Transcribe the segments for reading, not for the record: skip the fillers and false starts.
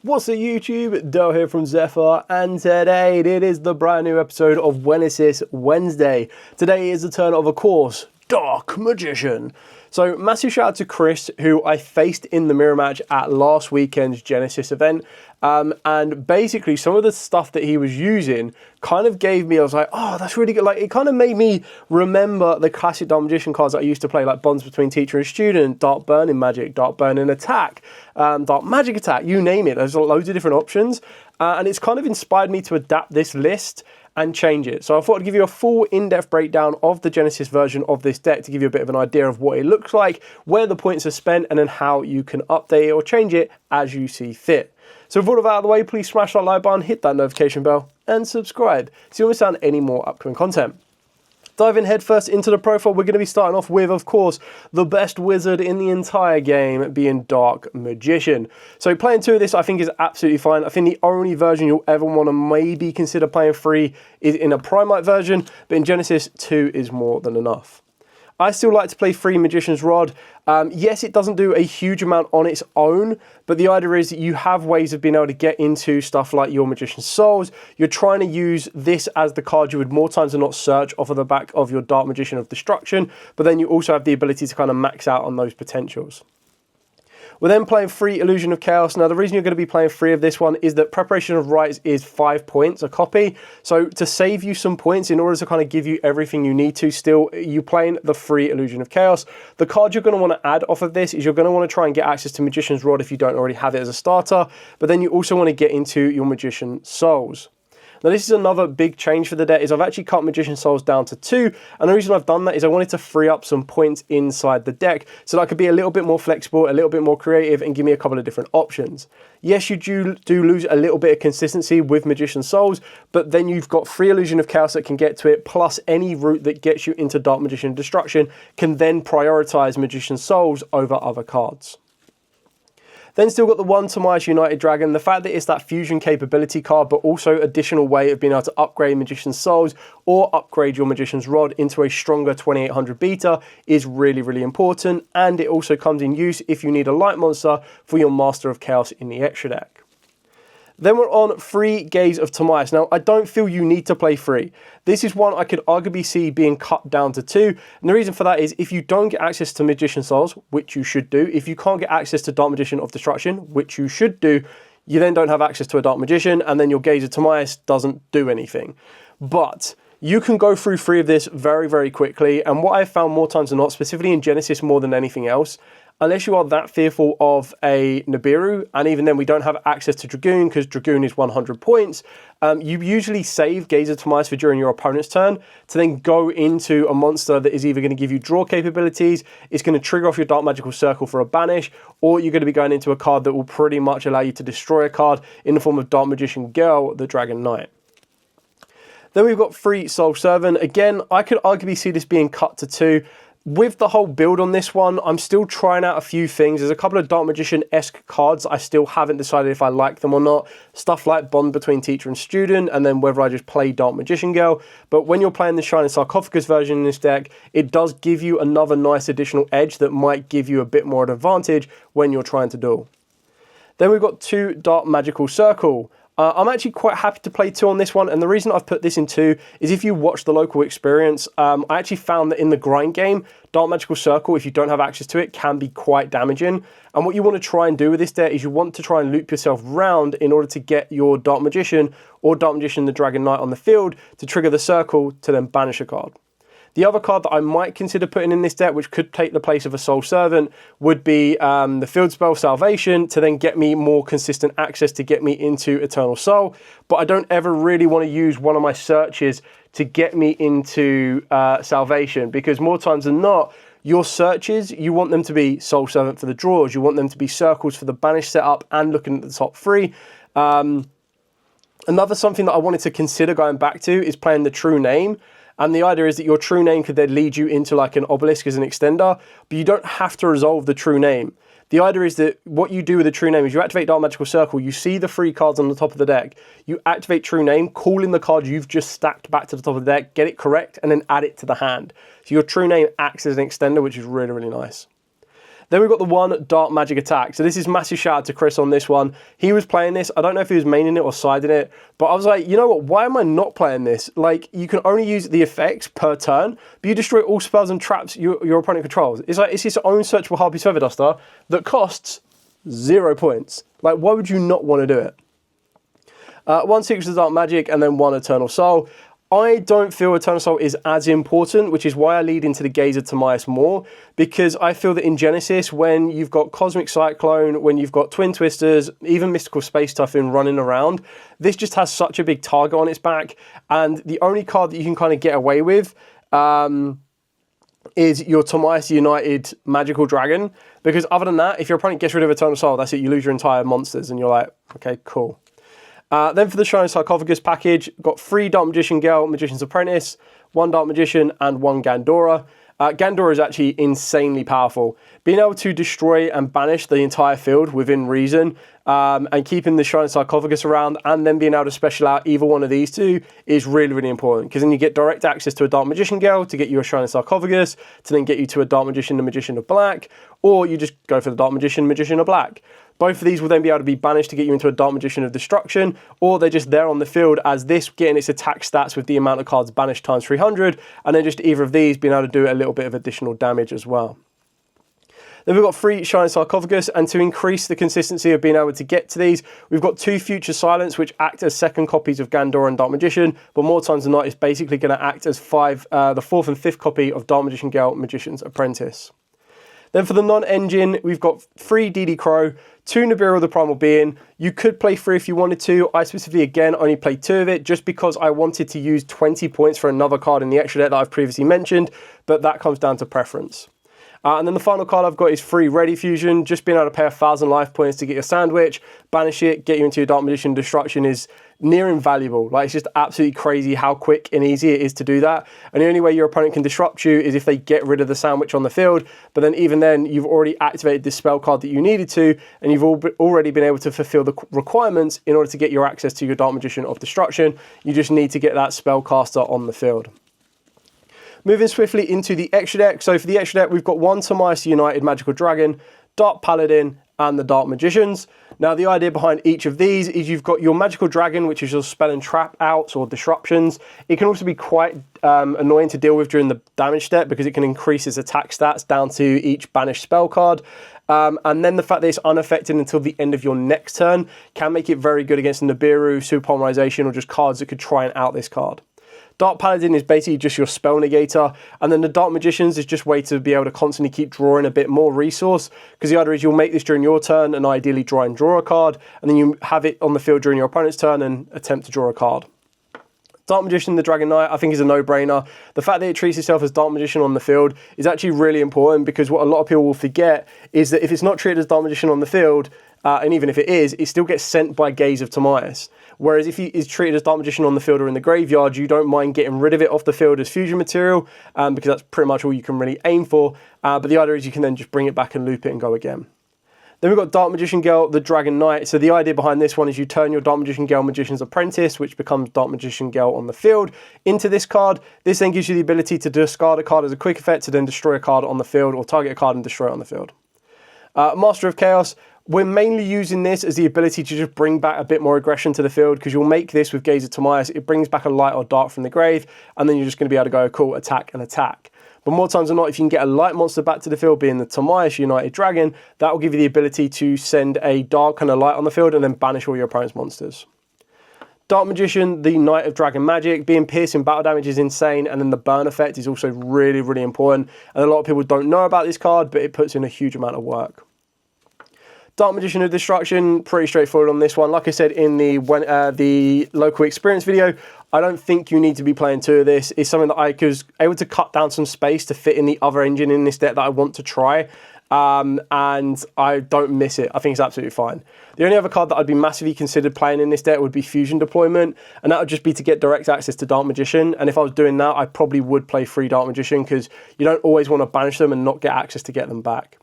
What's up YouTube, Dale here from Zephyr, and today it is the brand new episode of Genesys Wednesday. Today is the turn of, course, Dark Magician. So massive shout out to Chris, who I faced in the mirror match at last weekend's Genesys event. And basically some of the stuff that he was using kind of gave me, I was like, oh, that's really good. Like, it kind of made me remember the classic Dark Magician cards that I used to play, like Bonds Between Teacher and Student, Dark Burning Magic, Dark Burning Attack, Dark Magic Attack, you name it. There's loads of different options. And it's kind of inspired me to adapt this list and change it. So I thought I'd give you a full in-depth breakdown of the Genesys version of this deck to give you a bit of an idea of what it looks like, where the points are spent, and then how you can update it or change it as you see fit. So with all of that out of the way, please smash that like button, hit that notification bell, and subscribe so you don't miss out on any more upcoming content. Diving headfirst into the profile, we're going to be starting off with, of course, the best wizard in the entire game, being Dark Magician. So playing 2 of this, I think, is absolutely fine. I think the only version you'll ever want to maybe consider playing 3 is in a Primite version, but in Genesys, 2 is more than enough. I still like to play 3 Magician's Rod. Yes, it doesn't do a huge amount on its own, but the idea is that you have ways of being able to get into stuff like your Magician's Souls. You're trying to use this as the card you would more times than not search off of the back of your Dark Magician of Destruction, but then you also have the ability to kind of max out on those potentials. We're then playing 3 Illusion of Chaos. Now, the reason you're going to be playing 3 of this one is that Preparation of Rites is 5 points a copy. So to save you some points, in order to kind of give you everything you need to still, you playing the 3 Illusion of Chaos. The card you're going to want to add off of this is you're going to want to try and get access to Magician's Rod if you don't already have it as a starter. But then you also want to get into your Magician's Souls. Now, this is another big change for the deck, is I've actually cut Magician's Souls down to 2, and the reason I've done that is I wanted to free up some points inside the deck so that I could be a little bit more flexible, a little bit more creative, and give me a couple of different options. Yes, you do lose a little bit of consistency with Magician's Souls, but then you've got 3 Illusion of Chaos that can get to it, plus any route that gets you into Dark Magician Destruction can then prioritize Magician's Souls over other cards. Then still got the 1 Timaeus United Dragon. The fact that it's that fusion capability card, but also additional way of being able to upgrade Magician's Souls or upgrade your Magician's Rod into a stronger 2800 beta is really, really important. And it also comes in use if you need a light monster for your Master of Chaos in the extra deck. Then we're on 3 Gaze of Timaeus. Now, I don't feel you need to play 3. This is one I could arguably see being cut down to 2. And the reason for that is if you don't get access to Magician's Souls, which you should do, if you can't get access to Dark Magician of Destruction, which you should do, you then don't have access to a Dark Magician, and then your Gaze of Timaeus doesn't do anything. But you can go through 3 of this very, very quickly. And what I've found more times than not, specifically in Genesys more than anything else, unless you are that fearful of a Nibiru, and even then we don't have access to Dragoon because Dragoon is 100 points, you usually save Gaze of Timaeus for during your opponent's turn to then go into a monster that is either going to give you draw capabilities, it's going to trigger off your Dark Magical Circle for a banish, or you're going to be going into a card that will pretty much allow you to destroy a card in the form of Dark Magician Girl, the Dragon Knight. Then we've got 3 Soul Servant. Again, I could arguably see this being cut to 2. With the whole build on this one, I'm still trying out a few things. There's a couple of Dark Magician-esque cards I still haven't decided if I like them or not. Stuff like Bond Between Teacher and Student, and then whether I just play Dark Magician Girl. But when you're playing the Shining Sarcophagus version in this deck, it does give you another nice additional edge that might give you a bit more advantage when you're trying to duel. Then we've got 2 Dark Magical Circle. I'm actually quite happy to play 2 on this one, and the reason I've put this in 2 is if you watch the local experience, I actually found that in the grind game, Dark Magical Circle, if you don't have access to it, can be quite damaging. And what you want to try and do with this deck is you want to try and loop yourself round in order to get your Dark Magician or Dark Magician the Dragon Knight on the field to trigger the circle to then banish a card. The other card that I might consider putting in this deck, which could take the place of a Soul Servant, would be the field spell Salvation to then get me more consistent access to get me into Eternal Soul. But I don't ever really want to use one of my searches to get me into Salvation, because more times than not, your searches, you want them to be Soul Servant for the draws, you want them to be circles for the banish setup and looking at the top 3. Another something that I wanted to consider going back to is playing the True Name. And the idea is that your True Name could then lead you into like an Obelisk as an extender, but you don't have to resolve the True Name. The idea is that what you do with the True Name is you activate Dark Magical Circle, you see the 3 cards on the top of the deck, you activate True Name, call in the card you've just stacked back to the top of the deck, get it correct, and then add it to the hand. So your True Name acts as an extender, which is really, really nice. Then we've got the one Dark Magic attack. So this is massive shout out to Chris on this one. He was playing this. I don't know if he was maining it or siding it, but I was like, you know what? Why am I not playing this? Like, you can only use the effects per turn, but you destroy all spells and traps your opponent controls. It's like, it's its own searchable Harpy's Feather Duster that costs 0 points. Like, why would you not want to do it? 1 Secrets of Dark Magic, and then 1 Eternal Soul. I don't feel Eternal Soul is as important, which is why I lead into the Gaze of Timaeus more, because I feel that in Genesys, when you've got Cosmic Cyclone, when you've got Twin Twisters, even Mystical Space Typhoon running around, this just has such a big target on its back, and the only card that you can kind of get away with is your Timaeus United Magical Dragon, because other than that, if your opponent gets rid of Eternal Soul, that's it, you lose your entire monsters, and you're like, okay, cool. Then for the Shining Sarcophagus package, got 3 Dark Magician Girl, Magician's Apprentice, 1 Dark Magician, and 1 Gandora. Gandora is actually insanely powerful. Being able to destroy and banish the entire field within reason, and keeping the Shining Sarcophagus around, and then being able to special out either one of these two is really, really important, because then you get direct access to a Dark Magician Girl to get you a Shining Sarcophagus, to then get you to a Dark Magician, the Magician of Black, or you just go for the Dark Magician, Magician of Black. Both of these will then be able to be banished to get you into a Dark Magician of Destruction, or they're just there on the field as this, getting its attack stats with the amount of cards banished times 300, and then just either of these being able to do a little bit of additional damage as well. Then we've got 3 Shining Sarcophagus, and to increase the consistency of being able to get to these, we've got 2 Future Silence, which act as second copies of Gandora and Dark Magician, but more times than not, it's basically going to act as the 4th and 5th copy of Dark Magician Girl, Magician's Apprentice. Then for the non-engine, we've got 3 DD Crow, 2 Nibiru the Primal Being. You could play 3 if you wanted to. I specifically, again, only played 2 of it just because I wanted to use 20 points for another card in the extra deck that I've previously mentioned, but that comes down to preference. And then the final card I've got is 3 Ready Fusion. Just being able to pay 1,000 life points to get your Sandwich, banish it, get you into your Dark Magician Destruction is near invaluable. Like, it's just absolutely crazy how quick and easy it is to do that. And the only way your opponent can disrupt you is if they get rid of the Sandwich on the field. But then even then, you've already activated this spell card that you needed to, and you've already been able to fulfill the requirements in order to get your access to your Dark Magician of Destruction. You just need to get that Spellcaster on the field. Moving swiftly into the extra deck. So for the extra deck, we've got 1 Timaeus United Magical Dragon, Dark Paladin, and the Dark Magicians. Now, the idea behind each of these is you've got your Magical Dragon, which is your spell and trap outs or disruptions. It can also be quite annoying to deal with during the damage step because it can increase its attack stats down to each banished spell card. And then the fact that it's unaffected until the end of your next turn can make it very good against Nibiru, Super Polymerization, or just cards that could try and out this card. Dark Paladin is basically just your spell negator, and then the Dark Magicians is just a way to be able to constantly keep drawing a bit more resource, because the idea is you'll make this during your turn and ideally try and draw a card, and then you have it on the field during your opponent's turn and attempt to draw a card. Dark Magician, the Dragon Knight, I think is a no-brainer. The fact that it treats itself as Dark Magician on the field is actually really important, because what a lot of people will forget is that if it's not treated as Dark Magician on the field, and even if it is, it still gets sent by Gaze of Timaeus. Whereas if he is treated as Dark Magician on the field or in the graveyard, you don't mind getting rid of it off the field as fusion material, because that's pretty much all you can really aim for. But the idea is you can then just bring it back and loop it and go again. Then we've got Dark Magician Girl, the Dragon Knight. So the idea behind this one is you turn your Dark Magician Girl, Magician's Apprentice, which becomes Dark Magician Girl on the field, into this card. This then gives you the ability to discard a card as a quick effect to then destroy a card on the field, or target a card and destroy it on the field. Master of Chaos. We're mainly using this as the ability to just bring back a bit more aggression to the field, because you'll make this with Gaze of Timaeus. It brings back a light or dark from the grave, and then you're just going to be able to go, cool, attack and attack. But more times than not, if you can get a light monster back to the field, being the Timaeus United Dragon, that will give you the ability to send a dark and a light on the field and then banish all your opponent's monsters. Dark Magician, the Knight of Dragon Magic. Being piercing battle damage is insane, and then the burn effect is also really, really important. And a lot of people don't know about this card, but it puts in a huge amount of work. Dark Magician of Destruction, pretty straightforward on this one. Like I said in the local experience video, I don't think you need to be playing 2 of this. It's something that I was able to cut down some space to fit in the other engine in this deck that I want to try. And I don't miss it. I think it's absolutely fine. The only other card that I'd be massively considered playing in this deck would be Fusion Deployment, and that would just be to get direct access to Dark Magician. And if I was doing that, I probably would play 3 Dark Magician, because you don't always want to banish them and not get access to get them back.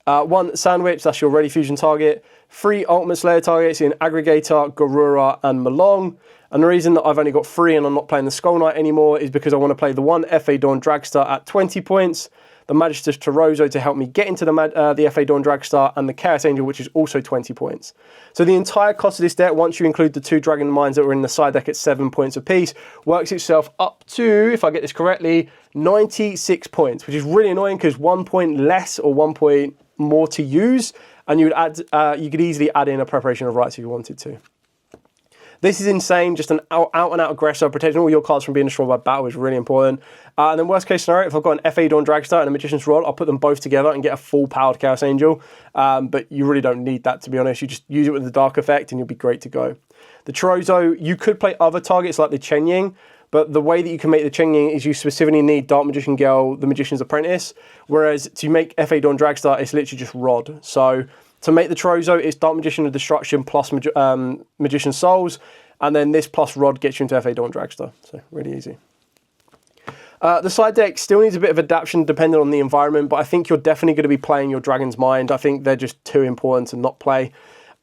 1 Sandwich, that's your Ready Fusion target. 3 Ultimate Slayer targets in Aggregator, Garura, and Malong. And the reason that I've only got 3 and I'm not playing the Skull Knight anymore is because I want to play the 1 F.A. Dawn Dragster at 20 points, the Magister's Torozo to help me get into the FA Dawn Dragstar, and the Chaos Angel, which is also 20 points. So the entire cost of this deck, once you include the 2 Dragon Mines that were in the side deck at 7 points apiece, works itself up to, if I get this correctly, 96 points, which is really annoying because 1 point less or 1 point more to use, and you could easily add in a Preparation of Rites if you wanted to. This is insane, just an out-and-out aggressor. Protecting all your cards from being destroyed by battle is really important. And then worst case scenario, if I've got an FA Dawn Dragstar and a Magician's Rod, I'll put them both together and get a full-powered Chaos Angel. But you really don't need that, to be honest. You just use it with the Dark Effect and you'll be great to go. The Torozo, you could play other targets like the Chen Ying, but the way that you can make the Chen Ying is you specifically need Dark Magician Girl, the Magician's Apprentice, whereas to make FA Dawn Dragstar, it's literally just Rod. So to make the Torozo, it's Dark Magician of Destruction plus Magician's Souls, and then this plus Rod gets you into FA Dawn Dragstar. So really easy. The side deck still needs a bit of adaptation depending on the environment, but I think you're definitely going to be playing your Dragon's Mind. I think they're just too important to not play.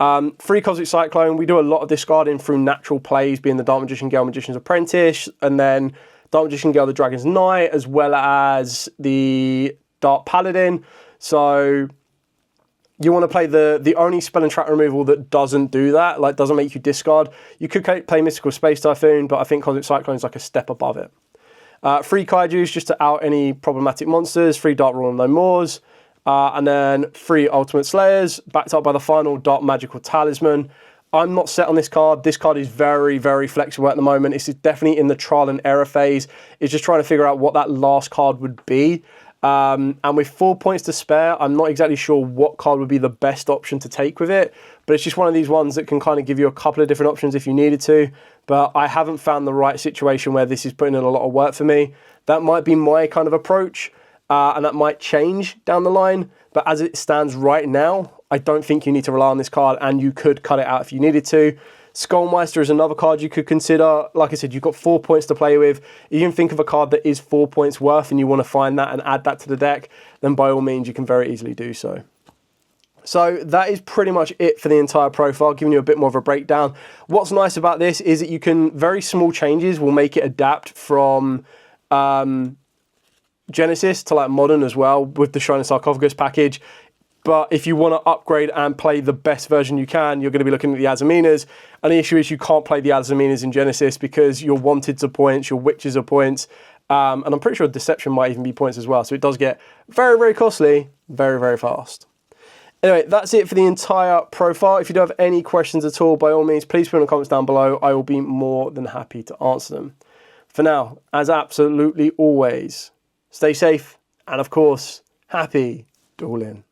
3 Cosmic Cyclone, we do a lot of discarding through natural plays, being the Dark Magician Girl, Magician's Apprentice, and then Dark Magician Girl, the Dragon's Knight, as well as the Dark Paladin. So you want to play the only spell and trap removal that doesn't do that, like doesn't make you discard. You could play Mystical Space Typhoon, but I think Cosmic Cyclone is like a step above it. 3 Kaijus just to out any problematic monsters, 3 Dark Rule and No Mores, and then 3 Ultimate Slayers, backed up by the final Dark Magical Talisman. I'm not set on this card. This card is very, very flexible at the moment. It's definitely in the trial and error phase. It's just trying to figure out what that last card would be. And with 4 points to spare, I'm not exactly sure what card would be the best option to take with it. But it's just one of these ones that can kind of give you a couple of different options if you needed to. But I haven't found the right situation where this is putting in a lot of work for me. That might be my kind of approach, and that might change down the line. But as it stands right now, I don't think you need to rely on this card, and you could cut it out if you needed to. Skullmeister is another card you could consider. Like I said, you've got 4 points to play with. If you can think of a card that is 4 points worth and you want to find that and add that to the deck, then by all means you can very easily do so. So that is pretty much it for the entire profile, giving you a bit more of a breakdown. What's nice about this is that you can, very small changes will make it adapt from Genesys to like Modern as well with the Shining Sarcophagus package. But if you want to upgrade and play the best version you can, you're going to be looking at the Azaminas. And the issue is you can't play the Azaminas in Genesys because your Wanteds are points, your Witches are points, and I'm pretty sure Deception might even be points as well. So it does get very, very costly, very, very fast. Anyway, that's it for the entire profile. If you do have any questions at all, by all means, please put in the comments down below. I will be more than happy to answer them. For now, as absolutely always, stay safe and, of course, happy dueling.